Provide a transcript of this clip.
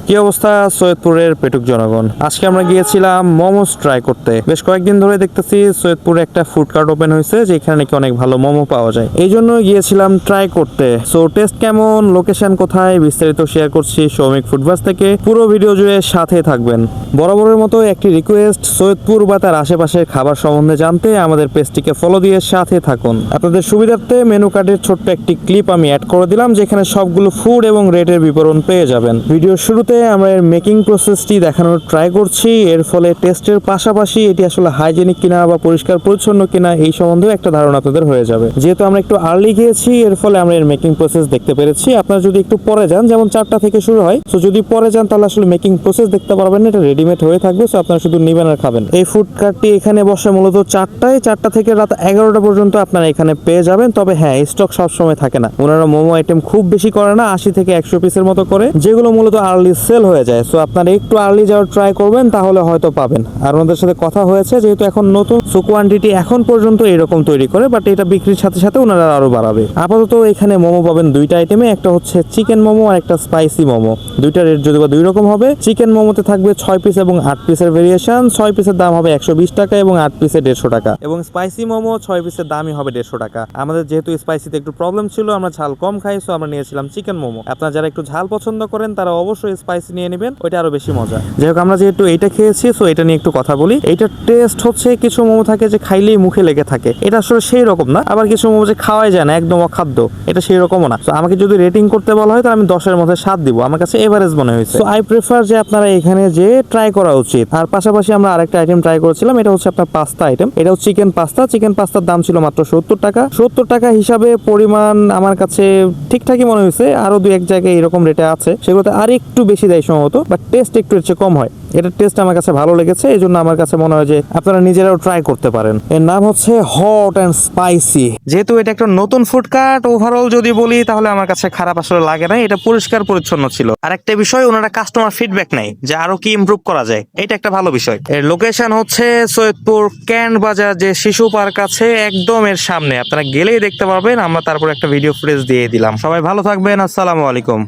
কি অবস্থা সৈয়দপুরের পেটুক জনগণ? আজকে আমরা গিয়েছিলাম মোমোস ট্রাই করতে। বেশ কয়েকদিন ধরে দেখতেছি সৈয়দপুরে একটা ফুড কার্ট ওপেন হয়েছে, যেখানে নাকি অনেক ভালো মোমো পাওয়া যায়। এই জন্য গিয়েছিলাম ট্রাই করতে। সো টেস্ট কেমন, লোকেশন কোথায়, বিস্তারিত শেয়ার করছি সৌমিক ফুডভাস থেকে। পুরো ভিডিও জুড়ে সাথে থাকবেন। বরাবরের মতো একটি রিকোয়েস্ট, সৈয়দপুর বা তার আশেপাশের খাবার সম্বন্ধে জানতে আমাদের পেজটিকে ফলো দিয়ে সাথে থাকুন। আপনাদের সুবিধার্থে মেনু কার্ডের ছোট্ট একটি ক্লিপ আমি অ্যাড করে দিলাম, যেখানে সবগুলো ফুড এবং রেটের বিবরণ পেয়ে যাবেন। ভিডিওর শুরুতে আমরা এর মেকিং প্রসেসটি দেখানোর ট্রাই করছি। এর ফলে টেস্টের পাশাপাশি এটি আসলে হাইজেনিক কিনা বা পরিষ্কার পরিচ্ছন্ন কিনা এই সম্বন্ধেও একটা ধারণা আপনাদের হয়ে যাবে। যেহেতু আমরা একটু আর্লি গিয়েছি, এর ফলে আমরা এর মেকিং প্রসেস দেখতে পেরেছি। আপনারা যদি একটু পরে যান, যেমন 4টা থেকে শুরু হয়, তো যদি পরে যান তাহলে আসলে মেকিং প্রসেস দেখতে পারবেন না, এটা রেডিমেড হয়ে থাকবে। সো আপনারা শুধু নিবেন আর খাবেন। এই ফুড কার্টটি এখানে বসে মূলত 4টা থেকে রাত 11টা পর্যন্ত আপনারা এখানে পেয়ে যাবেন। তবে হ্যাঁ, স্টক সবসময় থাকে না। ওনারা মোমো আইটেম খুব বেশি করে না, 80 থেকে 100 পিসের মতো করে, যেগুলো মূলত আর্লি সেল হয়ে যায়। সো আপনারা একটু আর্লি যাওয়ার ট্রাই করবেন, তাহলে হয়তো পাবেন। আর ওনাদের সাথে কথা হয়েছে, যেহেতু এখন নতুন, সো কোয়ান্টিটি এখন পর্যন্ত এরকম তৈরি করে, বাট এটা বিক্রির সাথে সাথে ওনারা আরো বাড়াবে। আপাতত এখানে মোমো পাবেন দুইটা আইটেমে, একটা হচ্ছে চিকেন মোমো আর একটা স্পাইসি মোমো। দুইটা রেট যদি বা দুই রকম হবে। চিকেন মোমোতে থাকবে 6 পিস এবং 8 পিসের ভেরিয়েশন। 6 পিসের দাম হবে 120 টাকা এবং 8 পিসে 150 টাকা। এবং স্পাইসি মোমো 6 পিসের দামই হবে 150 টাকা। আমাদের যেহেতু স্পাইসিতে একটু প্রবলেম ছিল, আমরা ঝাল কম খাই, সো আমরা নিয়েছিলাম চিকেন মোমো। আপনারা যারা একটু ঝাল পছন্দ করেন তারা অবশ্যই স্পাইসি নিয়ে নেবেন, ওইটা আরো বেশি মজা। যাই হোক, আমরা যেহেতু এইটা খেয়েছি, সো এটা নিয়ে একটু কথা বলি। এইটার টেস্ট হচ্ছে, কিছু মোমো থাকে যে খাইলেই মুখে লেগে থাকে, এটা আসলে সেই রকম না। আবার কিছু মোমো যে খাওয়াই যায় না, একদম অখাদ্য, এটা সেই রকমও না। তো আমাকে যদি রেটিং করতে বলা হয়, তাহলে আমি 10-এর মধ্যে 7 দিব। আমার কাছে এভারেজ মনে হয়েছে। সো আই প্রেফার যে আপনারা এখানে যে ট্রাই করা উচিত। আর পাশাপাশি আমরা আরেকটা আইটেম ট্রাই করেছিলাম, এটা হচ্ছে আপনার পাস্তা আইটেম। এটা হচ্ছে চিকেন পাস্তা। চিকেন পাস্তার দাম ছিল মাত্র 70 টাকা। 70 টাকা হিসাবে পরিমাণ আমার কাছে ঠিকঠাকই মনে হয়েছে। আরো 2-1 জায়গায় এরকম রেটে আছে, সেগুলোতে আর একটু বেশি দেয় সম্ভবত, বাট টেস্ট একটু এর চেয়ে কম হয়। এটার টেস্ট আমার কাছে ভালো লেগেছে, এই জন্য আমার কাছে মনে হয় যে আপনারা নিজেরাও ট্রাই করতে পারেন। এর নাম হচ্ছে হট অ্যান্ড স্পাইসি। যেহেতু এটা একটা নতুন ফুড কার্ট, ওভারঅল যদি বলি তাহলে আমার কাছে খারাপ আসলে লাগে না। এটা পরিষ্কার পরিচ্ছন্ন ছিল। আর একটা বিষয়, ওনারা কাস্টমার ফিডব্যাক নেয় যে আরো কি ইমপ্রুভ করা যায়, এটা একটা ভালো বিষয়। এর লোকেশন হচ্ছে সৈয়দপুর ক্যান্ট বাজার, যে শিশু পার্ক আছে একদম এর সামনে। আপনারা গেলেই দেখতে পারবেন। আমরা তারপর একটা ভিডিও ফুটেজ দিয়ে দিলাম। সবাই ভালো থাকবেন। আসসালামু আলাইকুম।